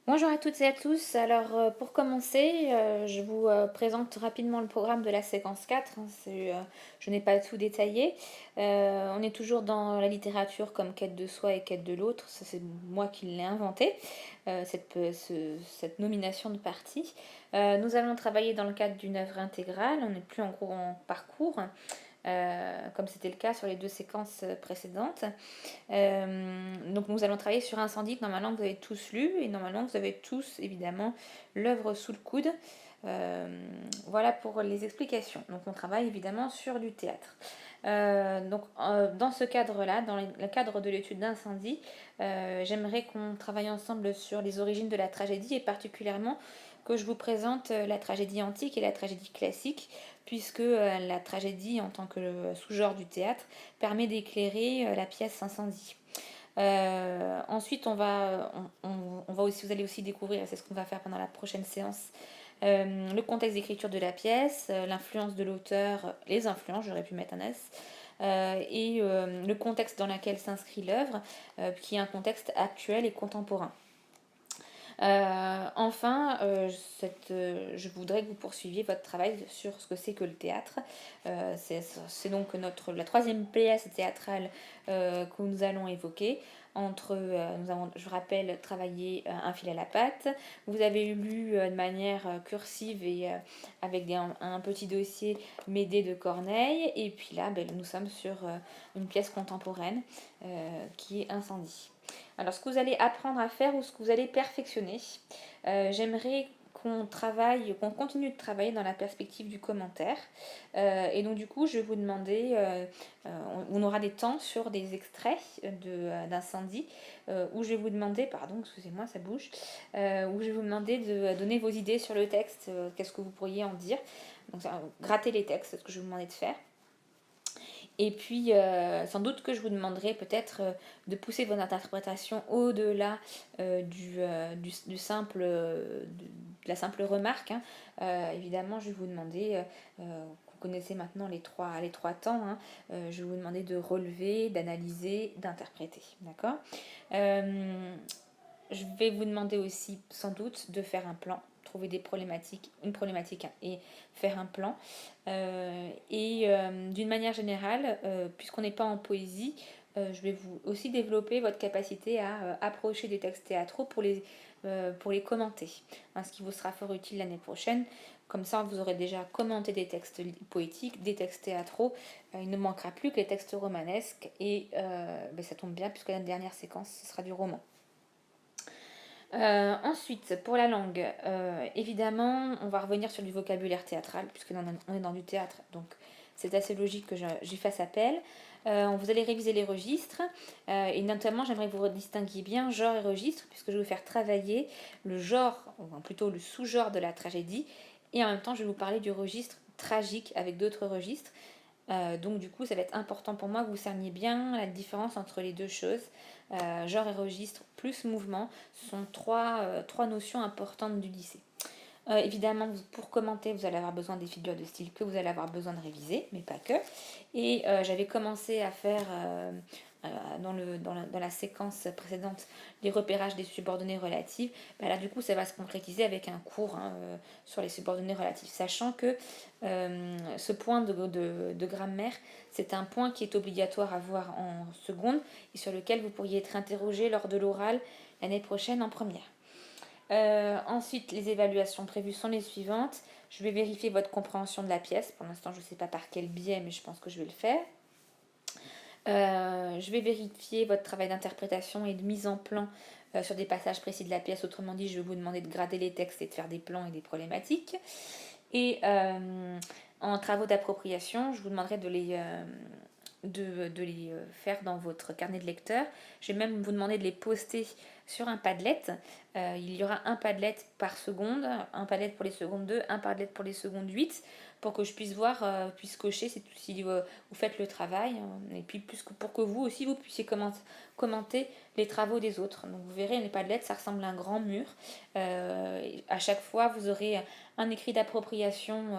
Bonjour à toutes et à tous. Alors, pour commencer, je vous présente rapidement le programme de la séquence 4, hein. Je n'ai pas tout détaillé. On est toujours dans la littérature comme quête de soi et quête de l'autre. Ça, c'est moi qui l'ai inventé, cette nomination de partie. Nous allons travailler dans le cadre d'une œuvre intégrale. On n'est plus en gros en parcours, comme c'était le cas sur les deux séquences précédentes. Donc nous allons travailler sur Incendie que normalement vous avez tous lu et normalement vous avez tous évidemment l'œuvre sous le coude. Voilà pour les explications. Donc on travaille évidemment sur du théâtre. Dans ce cadre-là, dans le cadre de l'étude d'Incendie, j'aimerais qu'on travaille ensemble sur les origines de la tragédie et particulièrement que je vous présente la tragédie antique et la tragédie classique, puisque la tragédie en tant que sous-genre du théâtre permet d'éclairer la pièce Incendie. Ensuite, on va aussi, vous allez aussi découvrir, c'est ce qu'on va faire pendant la prochaine séance, le contexte d'écriture de la pièce, l'influence de l'auteur, les influences, j'aurais pu mettre un S, et le contexte dans lequel s'inscrit l'œuvre, qui est un contexte actuel et contemporain. Enfin, je voudrais que vous poursuiviez votre travail sur ce que c'est que le théâtre. C'est donc la troisième pièce théâtrale que nous allons évoquer. Nous avons, je rappelle, travaillé un fil à la patte. Vous avez lu de manière cursive et avec un petit dossier Médée de Corneille. Et puis là, nous sommes sur une pièce contemporaine qui est Incendie. Alors, ce que vous allez apprendre à faire ou ce que vous allez perfectionner, j'aimerais qu'on continue de travailler dans la perspective du commentaire. Et donc, du coup, je vais vous demander, on aura des temps sur des extraits d'incendie, où je vais vous demander, pardon, excusez-moi, ça bouge, où je vais vous demander de donner vos idées sur le texte, qu'est-ce que vous pourriez en dire. Donc, gratter les textes, c'est ce que je vais vous demander de faire. Et puis, sans doute que je vous demanderai peut-être de pousser votre interprétation au-delà du simple, de la simple remarque, hein. Évidemment, je vais vous demander, vous connaissez maintenant les trois temps, hein, je vais vous demander de relever, d'analyser, d'interpréter. D'accord. Je vais vous demander aussi, sans doute, de faire un plan, trouver une problématique, hein, et faire un plan. D'une manière générale, puisqu'on n'est pas en poésie, je vais vous aussi développer votre capacité à approcher des textes théâtraux pour les commenter, hein, ce qui vous sera fort utile l'année prochaine. Comme ça, vous aurez déjà commenté des textes poétiques, des textes théâtraux. Il ne manquera plus que les textes romanesques. Et ça tombe bien, puisque la dernière séquence, ce sera du roman. Ensuite, pour la langue, évidemment, on va revenir sur du vocabulaire théâtral, puisque on est dans du théâtre, donc c'est assez logique que j'y fasse appel. Vous allez réviser les registres, et notamment, j'aimerais que vous distinguiez bien genre et registre, puisque je vais vous faire travailler le genre, ou plutôt le sous-genre de la tragédie, et en même temps, je vais vous parler du registre tragique avec d'autres registres. Donc du coup, ça va être important pour moi que vous cerniez bien la différence entre les deux choses. Genre et registre plus mouvement sont trois notions importantes du lycée. Évidemment, pour commenter, vous allez avoir besoin des figures de style que vous allez avoir besoin de réviser, mais pas que. Et j'avais commencé à faire dans la séquence précédente les repérages des subordonnées relatives. Là, du coup, ça va se concrétiser avec un cours, hein, sur les subordonnées relatives, sachant que ce point de grammaire, c'est un point qui est obligatoire à voir en seconde et sur lequel vous pourriez être interrogé lors de l'oral l'année prochaine en première. Ensuite, les évaluations prévues sont les suivantes. Je vais vérifier votre compréhension de la pièce. Pour l'instant, je ne sais pas par quel biais, mais je pense que je vais le faire. Je vais vérifier votre travail d'interprétation et de mise en plan sur des passages précis de la pièce. Autrement dit, je vais vous demander de grader les textes et de faire des plans et des problématiques. Et en travaux d'appropriation, je vous demanderai de les faire dans votre carnet de lecteur. Je vais même vous demander de les poster sur un Padlet. Il y aura un Padlet par seconde, un Padlet pour les secondes 2, un Padlet pour les secondes 8, pour que je puisse voir, puisse cocher si vous faites le travail, et puis pour que vous aussi vous puissiez commenter les travaux des autres. Donc vous verrez, les Padlets, ça ressemble à un grand mur. À chaque fois, vous aurez un écrit d'appropriation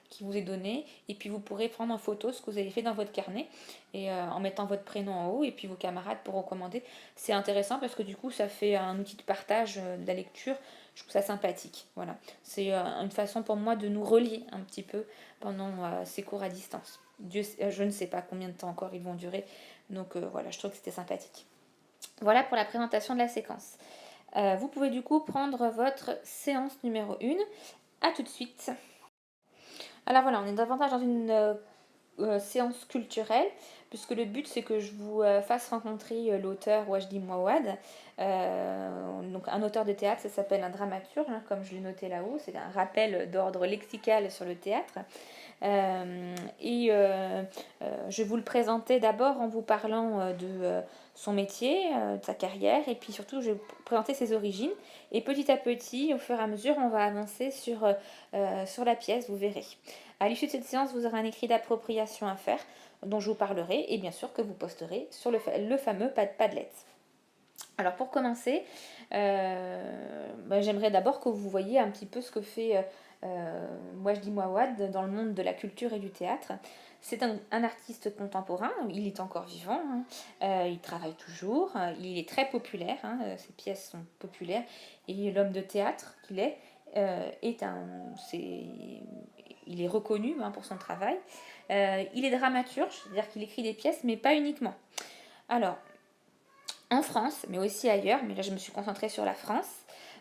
qui vous est donné, et puis vous pourrez prendre en photo ce que vous avez fait dans votre carnet, et en mettant votre prénom en haut, et puis vos camarades pourront commenter. C'est intéressant parce que du coup, ça fait un outil de partage de la lecture. Je trouve ça sympathique. Voilà. C'est une façon pour moi de nous relier un petit peu pendant ces cours à distance. Je ne sais pas combien de temps encore ils vont durer, donc voilà, je trouve que c'était sympathique. Voilà pour la présentation de la séquence. Vous pouvez du coup prendre votre séance numéro 1. A tout de suite. Alors voilà, on est davantage dans une séance culturelle, puisque le but c'est que je vous fasse rencontrer l'auteur Wajdi Mouawad. Donc un auteur de théâtre, ça s'appelle un dramaturge, hein, comme je l'ai noté là-haut, c'est un rappel d'ordre lexical sur le théâtre. Je vais vous le présenter d'abord en vous parlant de son métier, de sa carrière, et puis surtout je vais vous présenter ses origines. Et petit à petit, au fur et à mesure, on va avancer sur la pièce, vous verrez. À l'issue de cette séance, vous aurez un écrit d'appropriation à faire, dont je vous parlerai, et bien sûr que vous posterez sur le fameux Padlet. Alors pour commencer, j'aimerais d'abord que vous voyiez un petit peu ce que fait Wajdi Mouawad dans le monde de la culture et du théâtre. C'est un artiste contemporain, il est encore vivant, hein, il travaille toujours, il est très populaire, hein, ses pièces sont populaires, et l'homme de théâtre qu'il est, il est reconnu, hein, pour son travail. Il est dramaturge, c'est-à-dire qu'il écrit des pièces, mais pas uniquement. Alors, en France, mais aussi ailleurs, mais là je me suis concentrée sur la France,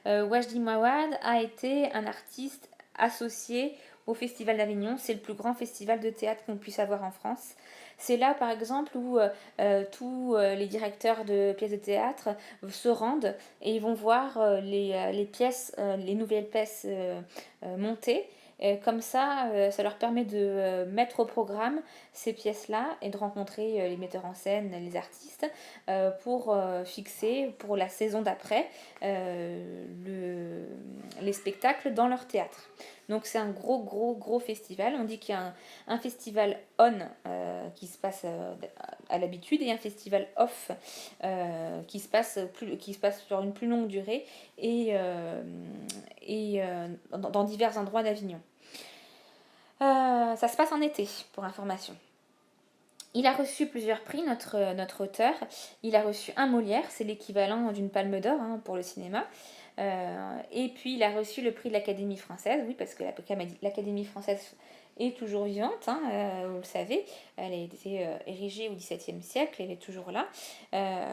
Wajdi Mouawad a été un artiste associé au Festival d'Avignon. C'est le plus grand festival de théâtre qu'on puisse avoir en France. C'est là, par exemple, où tous les directeurs de pièces de théâtre se rendent et ils vont voir les pièces, les nouvelles pièces montées. Comme ça, ça leur permet de mettre au programme ces pièces-là et de rencontrer les metteurs en scène, les artistes, pour fixer pour la saison d'après les spectacles dans leur théâtre. Donc c'est un gros festival. On dit qu'il y a un festival on qui se passe à l'habitude et un festival off qui se passe sur une plus longue durée dans divers endroits d'Avignon. Ça se passe en été, pour information. Il a reçu plusieurs prix, notre auteur. Il a reçu un Molière, c'est l'équivalent d'une Palme d'Or, hein, pour le cinéma. Et puis il a reçu le prix de l'Académie française, oui, parce que l'Académie française est toujours vivante, hein, vous le savez. Elle a été érigée au XVIIe siècle, elle est toujours là.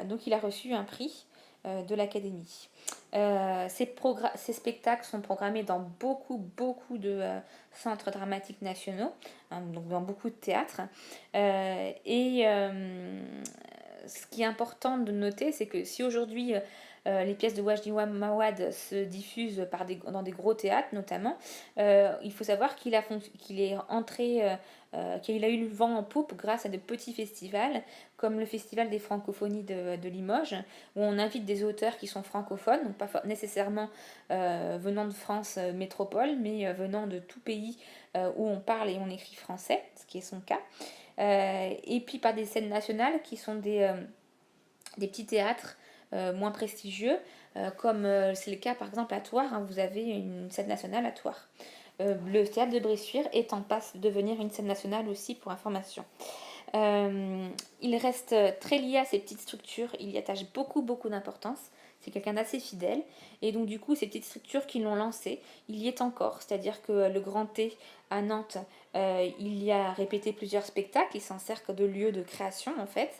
Donc il a reçu un prix de l'Académie. Ces spectacles sont programmés dans beaucoup de centres dramatiques nationaux, hein, donc dans beaucoup de théâtres. Ce qui est important de noter, c'est que si aujourd'hui les pièces de Wajdi Mouawad se diffusent dans des gros théâtres notamment, il faut savoir qu'il est entré, qu'il a eu le vent en poupe grâce à de petits festivals comme le Festival des Francophonies de Limoges, où on invite des auteurs qui sont francophones, donc pas nécessairement venant de France métropole, mais venant de tout pays où on parle et on écrit français, ce qui est son cas. Et puis par des scènes nationales qui sont des petits théâtres moins prestigieux, comme c'est le cas par exemple à Thouars, hein, vous avez une scène nationale à Thouars. Le théâtre de Bressuire est en passe de devenir une scène nationale aussi, pour information. Il reste très lié à ces petites structures, il y attache beaucoup d'importance. C'est quelqu'un d'assez fidèle. Et donc du coup, ces petites structures qui l'ont lancé, il y est encore. C'est-à-dire que le Grand T à Nantes, il y a répété plusieurs spectacles. Il s'en sert de lieu de création en fait.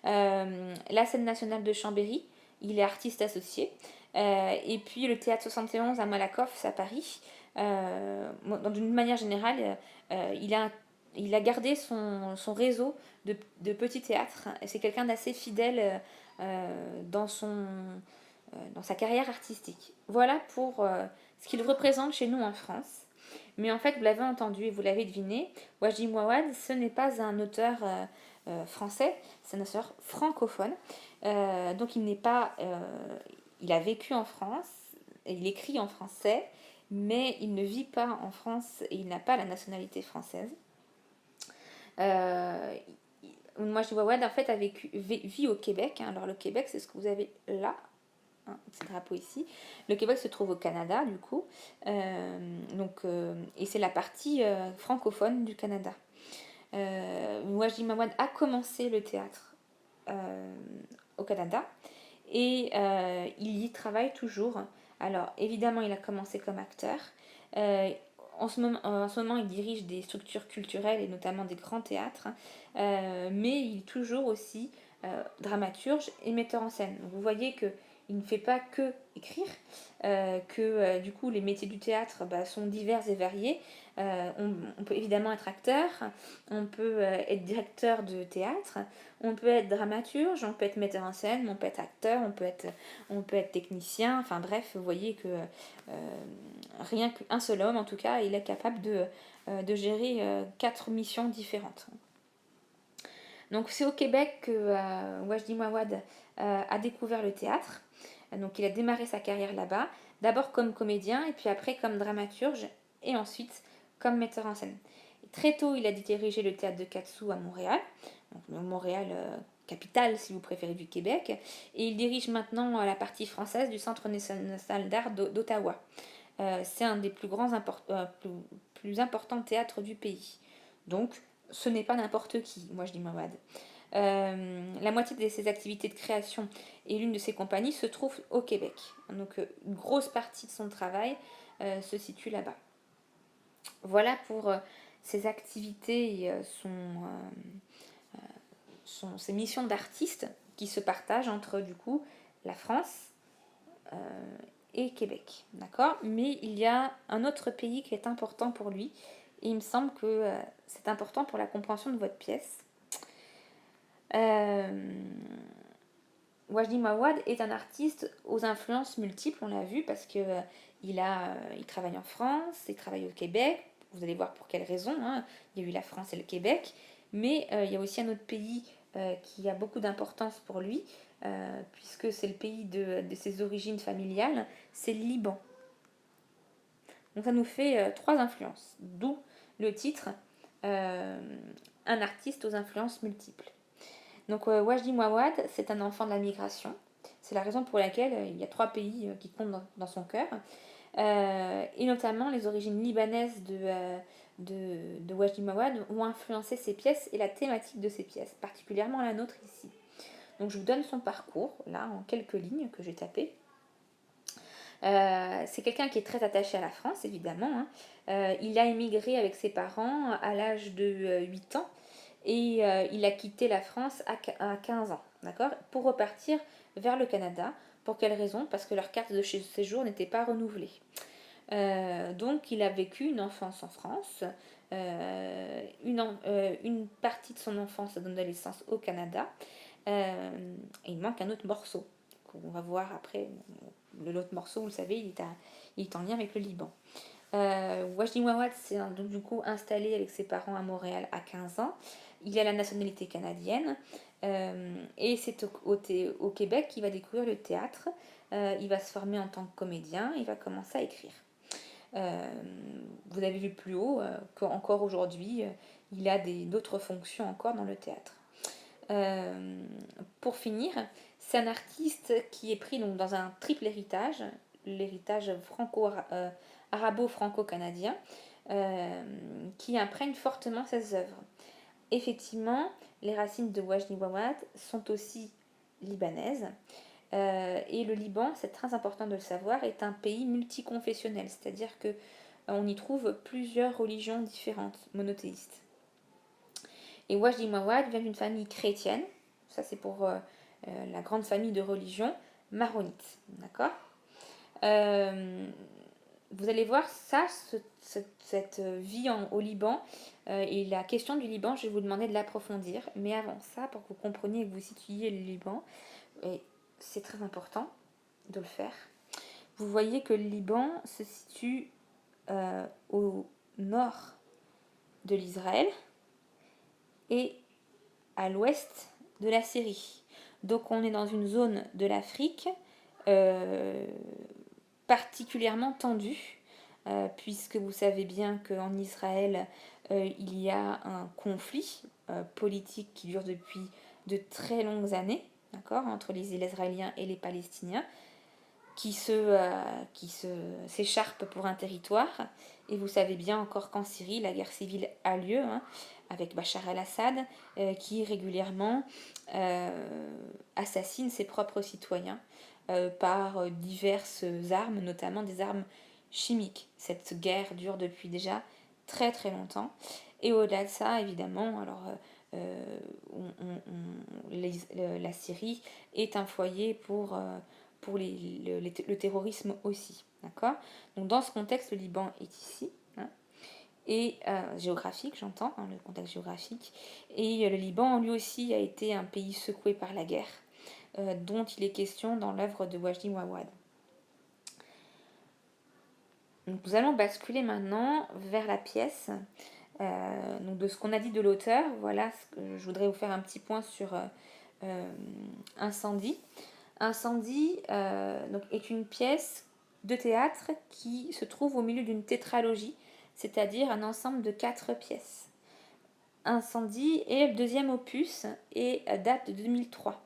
La scène nationale de Chambéry, il est artiste associé. Et puis le théâtre 71 à Malakoff, à Paris. D'une manière générale, il a gardé son réseau de petits théâtres. C'est quelqu'un d'assez fidèle dans sa carrière artistique. Voilà pour ce qu'il représente chez nous en France. Mais en fait, vous l'avez entendu et vous l'avez deviné, Wajdi Mouawad, ce n'est pas un auteur français, c'est un auteur francophone. Donc il a vécu en France, il écrit en français, mais il ne vit pas en France et il n'a pas la nationalité française. Wajdi Mouawad en fait vit au Québec, hein. Alors le Québec, c'est ce que vous avez là. hein, ce drapeau ici. Le Québec se trouve au Canada, du coup. Et c'est la partie francophone du Canada. Wajdi Mawad a commencé le théâtre au Canada et il y travaille toujours. Alors, évidemment, il a commencé comme acteur. Euh, en ce moment, il dirige des structures culturelles et notamment des grands théâtres, mais il est toujours aussi dramaturge et metteur en scène. Vous voyez que il ne fait pas que écrire, du coup les métiers du théâtre sont divers et variés. On peut évidemment être acteur, on peut être directeur de théâtre, on peut être dramaturge, on peut être metteur en scène, on peut être acteur, on peut être technicien, enfin bref, vous voyez que rien qu'un seul homme en tout cas, il est capable de gérer 4 missions différentes. Donc c'est au Québec que Wajdi Mawad a découvert le théâtre. Donc il a démarré sa carrière là-bas, d'abord comme comédien et puis après comme dramaturge et ensuite comme metteur en scène. Et très tôt, il a dirigé le théâtre de Katsu à Montréal, donc Montréal capitale si vous préférez du Québec, et il dirige maintenant la partie française du Centre national d'art d'Ottawa. C'est un des plus importants théâtres du pays. Donc ce n'est pas n'importe qui, moi je dis Mawad. La moitié de ses activités de création et l'une de ses compagnies se trouve au Québec. Donc une grosse partie de son travail se situe là-bas. Voilà pour ses activités et ses missions d'artiste qui se partagent entre du coup la France et Québec. D'accord. Mais il y a un autre pays qui est important pour lui et il me semble que c'est important pour la compréhension de votre pièce. Wajdi Mawad est un artiste aux influences multiples, on l'a vu, parce que il travaille en France, il travaille au Québec. Vous allez voir pour quelles raisons. Hein. Il y a eu la France et le Québec, mais il y a aussi un autre pays qui a beaucoup d'importance pour lui, puisque c'est le pays de ses origines familiales, c'est le Liban. Donc ça nous fait 3 influences, d'où le titre Un artiste aux influences multiples. Donc Wajdi Mawad, c'est un enfant de la migration. C'est la raison pour laquelle il y a 3 pays qui comptent dans son cœur. Et notamment les origines libanaises de Wajdi Mawad ont influencé ses pièces et la thématique de ses pièces, particulièrement la nôtre ici. Donc je vous donne son parcours, là, en quelques lignes que j'ai tapées. C'est quelqu'un qui est très attaché à la France, évidemment. Hein. Il a émigré avec ses parents à l'âge de 8 ans et il a quitté la France à 15 ans, d'accord, pour repartir vers le Canada. Pour quelle raison? Parce que leur carte de séjour n'était pas renouvelée. Donc il a vécu une enfance en France, une partie de son enfance et de l'adolescence au Canada, et il manque un autre morceau qu'on va voir après. L'autre morceau, vous le savez, il est en lien avec le Liban. Wajdi Mawad s'est donc du coup installé avec ses parents à Montréal à 15 ans. Il a la nationalité canadienne et c'est au Québec qu'il va découvrir le théâtre. Il va se former en tant que comédien, il va commencer à écrire. Vous avez vu plus haut qu'encore aujourd'hui, il a d'autres fonctions encore dans le théâtre. Pour finir, c'est un artiste qui est pris donc, dans un triple héritage, l'héritage arabo-franco-canadien, qui imprègne fortement ses œuvres. Effectivement, les racines de Wajdi Mawad sont aussi libanaises. Et le Liban, c'est très important de le savoir, est un pays multiconfessionnel, c'est-à-dire que on y trouve plusieurs religions différentes, monothéistes. Et Wajdi Mawad vient d'une famille chrétienne, ça c'est pour la grande famille de religion maronite, d'accord. Vous allez voir ça, cette vie au Liban, et la question du Liban, je vais vous demander de l'approfondir, mais avant ça, pour que vous compreniez et que vous situiez le Liban, et c'est très important de le faire, vous voyez que le Liban se situe au nord de l'Israël, et à l'ouest de la Syrie. Donc on est dans une zone de l'Afrique particulièrement tendue, puisque vous savez bien qu'en Israël, il y a un conflit politique qui dure depuis de très longues années, d'accord, entre les Israéliens et les Palestiniens. s'écharpe pour un territoire. Et vous savez bien encore qu'en Syrie, la guerre civile a lieu, hein, avec Bachar el-Assad, qui régulièrement assassine ses propres citoyens par diverses armes, notamment des armes chimiques. Cette guerre dure depuis déjà très très longtemps. Et au-delà de ça, évidemment, alors la Syrie est un foyer pour le terrorisme aussi. D'accord. Donc dans ce contexte, le Liban est ici. Hein, et géographique, j'entends, hein, le contexte géographique. Et le Liban, lui aussi, a été un pays secoué par la guerre, dont il est question dans l'œuvre de Wajdi Mouawad. Donc, nous allons basculer maintenant vers la pièce. Donc de ce qu'on a dit de l'auteur, voilà ce que je voudrais vous faire un petit point sur Incendie. Incendie donc, est une pièce de théâtre qui se trouve au milieu d'une tétralogie, c'est-à-dire un ensemble de 4 pièces. Incendie est le deuxième opus et date de 2003.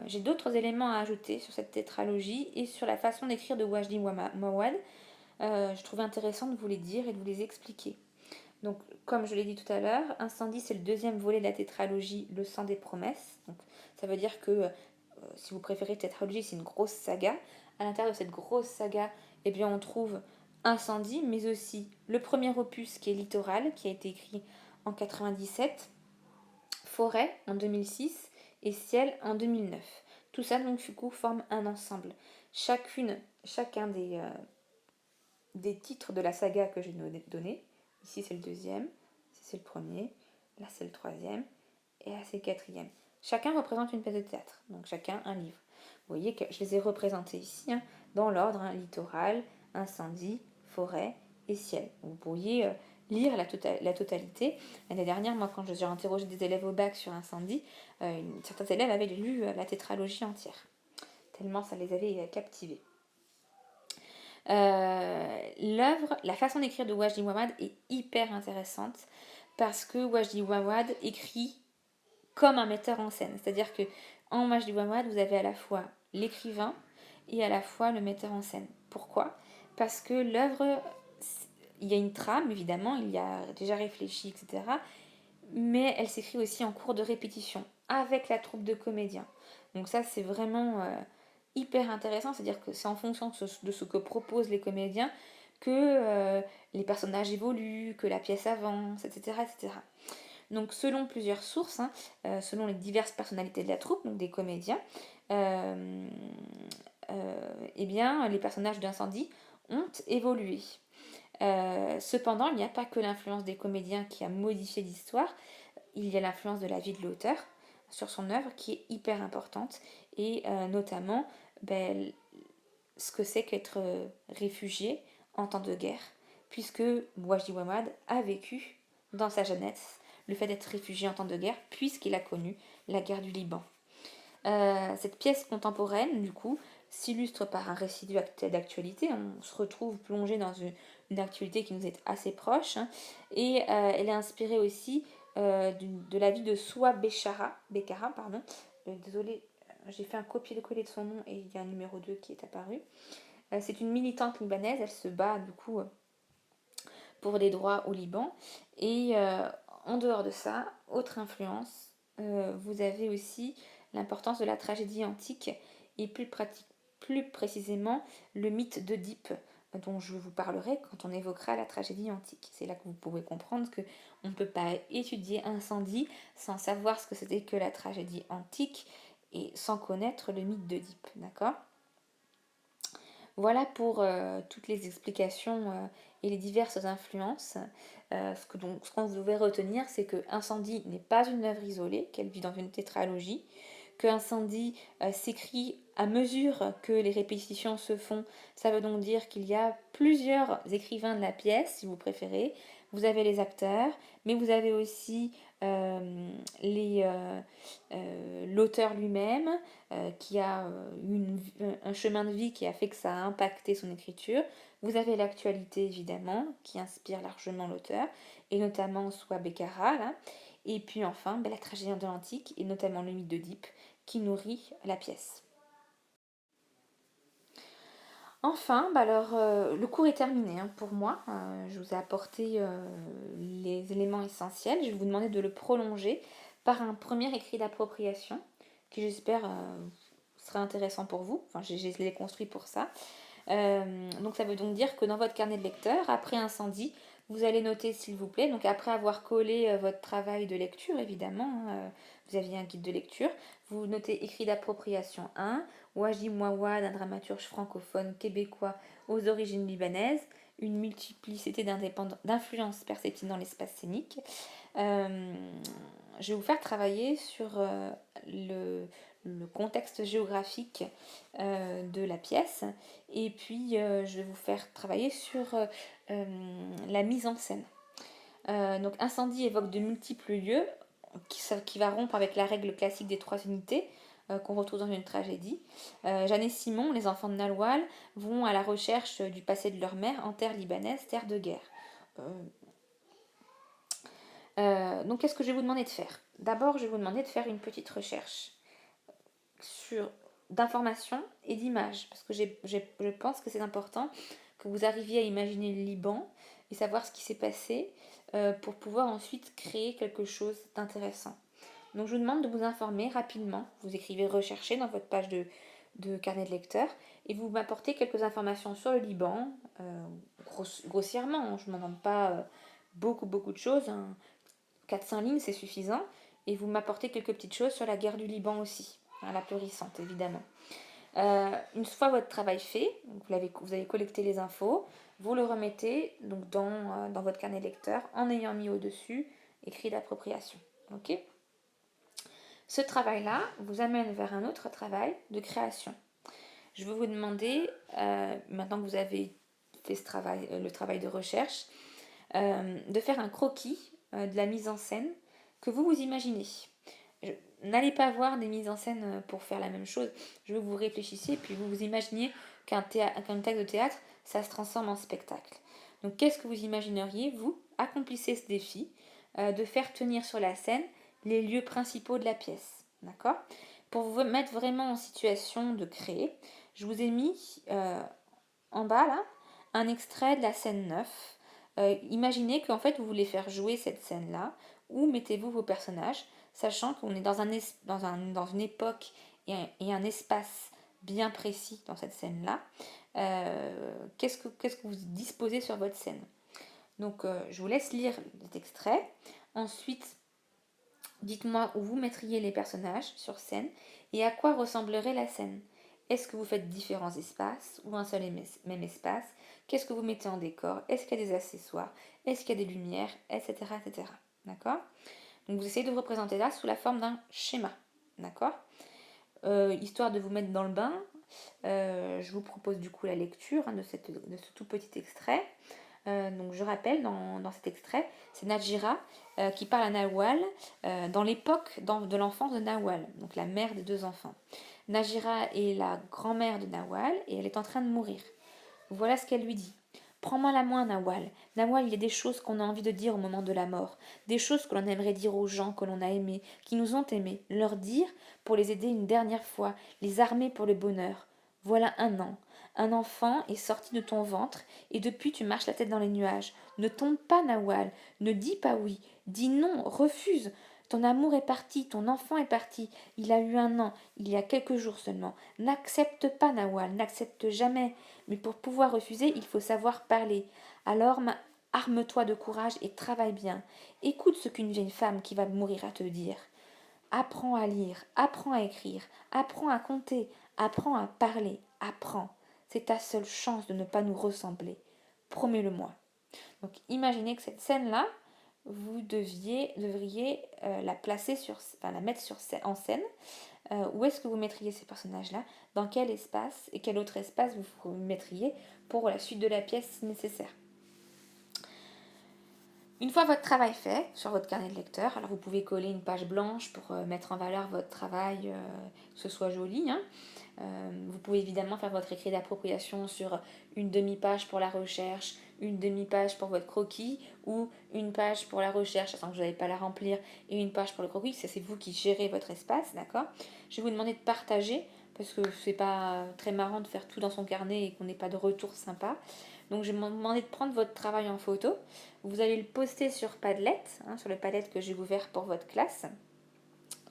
J'ai d'autres éléments à ajouter sur cette tétralogie et sur la façon d'écrire de Wajdi Mouawad. Je trouvais intéressant de vous les dire et de vous les expliquer. Donc, comme je l'ai dit tout à l'heure, Incendie, c'est le deuxième volet de la tétralogie Le sang des promesses. Donc, ça veut dire que, si vous préférez tétralogie, c'est une grosse saga. À l'intérieur de cette grosse saga, eh bien, on trouve Incendie, mais aussi le premier opus qui est Littoral, qui a été écrit en 97, Forêt en 2006 et Ciel en 2009. Tout ça, donc, du coup, forme un ensemble. Chacun des titres de la saga que j'ai donné. Ici, c'est le deuxième, ici, c'est le premier, là, c'est le troisième, et là, c'est le quatrième. Chacun représente une pièce de théâtre, donc chacun un livre. Vous voyez que je les ai représentés ici, hein, dans l'ordre, hein, Littoral, Incendie, Forêt et Ciel. Vous pourriez lire la totalité. L'année dernière, moi, quand j'ai interrogé des élèves au bac sur Incendie, certains élèves avaient lu la tétralogie entière, tellement ça les avait captivés. L'œuvre, la façon d'écrire de Wajdi Mouawad est hyper intéressante parce que Wajdi Mouawad écrit comme un metteur en scène. C'est-à-dire que en Wajdi Mouawad, vous avez à la fois l'écrivain et à la fois le metteur en scène. Pourquoi? Parce que l'œuvre, il y a une trame, évidemment, il y a déjà réfléchi, etc. Mais elle s'écrit aussi en cours de répétition avec la troupe de comédiens. Donc ça, c'est vraiment hyper intéressant, c'est-à-dire que c'est en fonction de ce que proposent les comédiens que les personnages évoluent, que la pièce avance, etc. etc. Donc selon plusieurs sources, hein, selon les diverses personnalités de la troupe, donc des comédiens, eh bien, les personnages d'Incendie ont évolué. Cependant, il n'y a pas que l'influence des comédiens qui a modifié l'histoire, il y a l'influence de la vie de l'auteur sur son œuvre qui est hyper importante et notamment ce que c'est qu'être réfugié en temps de guerre, puisque Wajdi Mouawad a vécu dans sa jeunesse le fait d'être réfugié en temps de guerre, puisqu'il a connu la guerre du Liban. Cette pièce contemporaine, du coup, s'illustre par un récit d'actualité. On se retrouve plongé dans une actualité qui nous est assez proche, hein, et elle est inspirée aussi de la vie de Soua Bekara, pardon. Désolée, j'ai fait un copier-coller de son nom et il y a un numéro 2 qui est apparu. C'est une militante libanaise, elle se bat du coup pour les droits au Liban. Et en dehors de ça, autre influence, vous avez aussi l'importance de la tragédie antique et plus précisément le mythe d'Oedipe dont je vous parlerai quand on évoquera la tragédie antique. C'est là que vous pouvez comprendre que on ne peut pas étudier Incendie sans savoir ce que c'était que la tragédie antique et sans connaître le mythe d'Oedipe, d'accord? Voilà pour toutes les explications et les diverses influences. Ce qu'on devait retenir, c'est que Incendie n'est pas une œuvre isolée, qu'elle vit dans une tétralogie, que Incendie s'écrit à mesure que les répétitions se font. Ça veut donc dire qu'il y a plusieurs écrivains de la pièce, si vous préférez. Vous avez les acteurs, mais vous avez aussi l'auteur lui-même qui a un chemin de vie qui a fait que ça a impacté son écriture. Vous avez l'actualité évidemment qui inspire largement l'auteur, et notamment Soua Bekara, là. Et puis enfin la tragédie de l'Antique et notamment le mythe d'Oedipe qui nourrit la pièce. Enfin, le cours est terminé hein, pour moi. Je vous ai apporté les éléments essentiels. Je vais vous demander de le prolonger par un premier écrit d'appropriation qui, j'espère, sera intéressant pour vous. Enfin, je l'ai construit pour ça. Donc, ça veut donc dire que dans votre carnet de lecteur, après incendie, vous allez noter, s'il vous plaît, donc après avoir collé votre travail de lecture, évidemment, hein, vous aviez un guide de lecture, vous notez écrit d'appropriation 1, Waji Mwawa d'un dramaturge francophone québécois aux origines libanaises, une multiplicité d'influences perceptibles dans l'espace scénique. Je vais vous faire travailler sur le contexte géographique de la pièce et puis je vais vous faire travailler sur la mise en scène. Donc incendie évoque de multiples lieux qui va rompre avec la règle classique des 3 unités qu'on retrouve dans une tragédie. Jeanne et Simon, les enfants de Nalwal, vont à la recherche du passé de leur mère en terre libanaise, terre de guerre. Donc qu'est-ce que je vais vous demander de faire? D'abord, je vais vous demander de faire une petite recherche d'informations et d'images, parce que je pense que c'est important que vous arriviez à imaginer le Liban et savoir ce qui s'est passé pour pouvoir ensuite créer quelque chose d'intéressant. Donc je vous demande de vous informer rapidement. Vous écrivez rechercher dans votre page de carnet de lecteur et vous m'apportez quelques informations sur le Liban, grossièrement, hein, je ne m'en demande pas beaucoup de choses, hein. 400 lignes c'est suffisant, et vous m'apportez quelques petites choses sur la guerre du Liban aussi, hein, la plus récente évidemment. Une fois votre travail fait, vous avez collecté les infos, vous le remettez donc dans votre carnet lecteur en ayant mis au-dessus écrit d'appropriation. Ok. Ce travail-là vous amène vers un autre travail de création. Je vais vous demander, maintenant que vous avez fait le travail de recherche, de faire un croquis de la mise en scène que vous vous imaginez. N'allez pas voir des mises en scène pour faire la même chose. Je veux que vous réfléchissiez puis vous vous imaginiez qu'un texte de théâtre, ça se transforme en spectacle. Donc qu'est-ce que vous imagineriez, vous? Accomplissez ce défi de faire tenir sur la scène les lieux principaux de la pièce. D'accord? Pour vous mettre vraiment en situation de créer, je vous ai mis en bas là un extrait de la scène 9. Imaginez qu'en fait vous voulez faire jouer cette scène-là, où mettez-vous vos personnages, sachant qu'on est dans une époque et un espace bien précis dans cette scène-là. Qu'est-ce que vous disposez sur votre scène? Donc je vous laisse lire cet extrait. Ensuite, dites-moi où vous mettriez les personnages sur scène et à quoi ressemblerait la scène. Est-ce que vous faites différents espaces ou un seul et même espace? Qu'est-ce que vous mettez en décor? Est-ce qu'il y a des accessoires? Est-ce qu'il y a des lumières? Etc. etc. D'accord? Donc vous essayez de vous représenter là sous la forme d'un schéma. D'accord? Histoire de vous mettre dans le bain, je vous propose du coup la lecture de ce tout petit extrait. Donc je rappelle dans cet extrait, c'est Najira qui parle à Nawal dans l'époque de l'enfance de Nawal, donc la mère des 2 enfants. Najira est la grand-mère de Nawal et elle est en train de mourir. Voilà ce qu'elle lui dit. Prends-moi la main, Nawal. Nawal, il y a des choses qu'on a envie de dire au moment de la mort, des choses que l'on aimerait dire aux gens que l'on a aimés, qui nous ont aimés, leur dire pour les aider une dernière fois, les armer pour le bonheur. Voilà 1 an. Un enfant est sorti de ton ventre et depuis tu marches la tête dans les nuages. Ne tombe pas, Nawal. Ne dis pas oui. Dis non, refuse. Ton amour est parti, ton enfant est parti. Il a eu 1 an, il y a quelques jours seulement. N'accepte pas, Nawal, n'accepte jamais. Mais pour pouvoir refuser, il faut savoir parler. Alors, arme-toi de courage et travaille bien. Écoute ce qu'une vieille femme qui va mourir a te dire. Apprends à lire, apprends à écrire, apprends à compter, apprends à parler, apprends. C'est ta seule chance de ne pas nous ressembler. Promets-le-moi. Donc imaginez que cette scène-là, vous devriez la placer la mettre en scène. Où est-ce que vous mettriez ces personnages-là? Dans quel espace et quel autre espace vous mettriez pour la suite de la pièce si nécessaire? Une fois votre travail fait sur votre carnet de lecteur, alors vous pouvez coller une page blanche pour mettre en valeur votre travail, que ce soit joli, hein. Vous pouvez évidemment faire votre écrit d'appropriation sur une demi-page pour la recherche, une demi-page pour votre croquis ou une page pour la recherche sans que vous n'allez pas la remplir et une page pour le croquis. Ça, c'est vous qui gérez votre espace, d'accord? Je vais vous demander de partager parce que c'est pas très marrant de faire tout dans son carnet et qu'on n'ait pas de retour sympa. Donc je vais vous demander de prendre votre travail en photo. Vous allez le poster sur Padlet, hein, sur le Padlet que j'ai ouvert pour votre classe.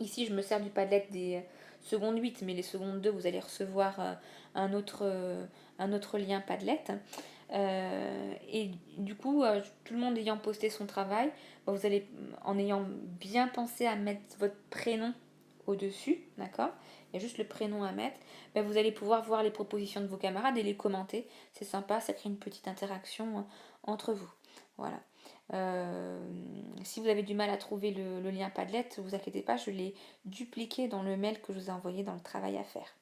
Ici, je me sers du Padlet des secondes 8, mais les secondes 2, vous allez recevoir un, autre, un autre lien Padlet. Et du coup, tout le monde ayant posté son travail, vous allez, en ayant bien pensé à mettre votre prénom au-dessus, d'accord? Il y a juste le prénom à mettre. Vous allez pouvoir voir les propositions de vos camarades et les commenter. C'est sympa, ça crée une petite interaction entre vous. Voilà. Euh, Si vous avez du mal à trouver le lien Padlet, ne vous inquiétez pas, je l'ai dupliqué dans le mail que je vous ai envoyé dans le travail à faire.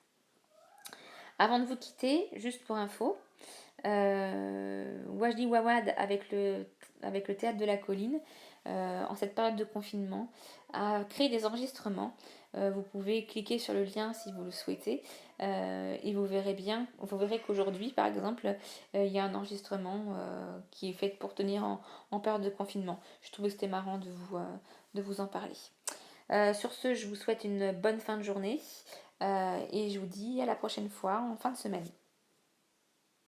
Avant de vous quitter, juste pour info, Wajdi Wawad avec le théâtre de la colline, en cette période de confinement, a créé des enregistrements. Vous pouvez cliquer sur le lien si vous le souhaitez et vous verrez qu'aujourd'hui par exemple il y a un enregistrement qui est fait pour tenir en période de confinement. Je trouvais que c'était marrant de vous en parler. Sur ce, je vous souhaite une bonne fin de journée et je vous dis à la prochaine fois en fin de semaine.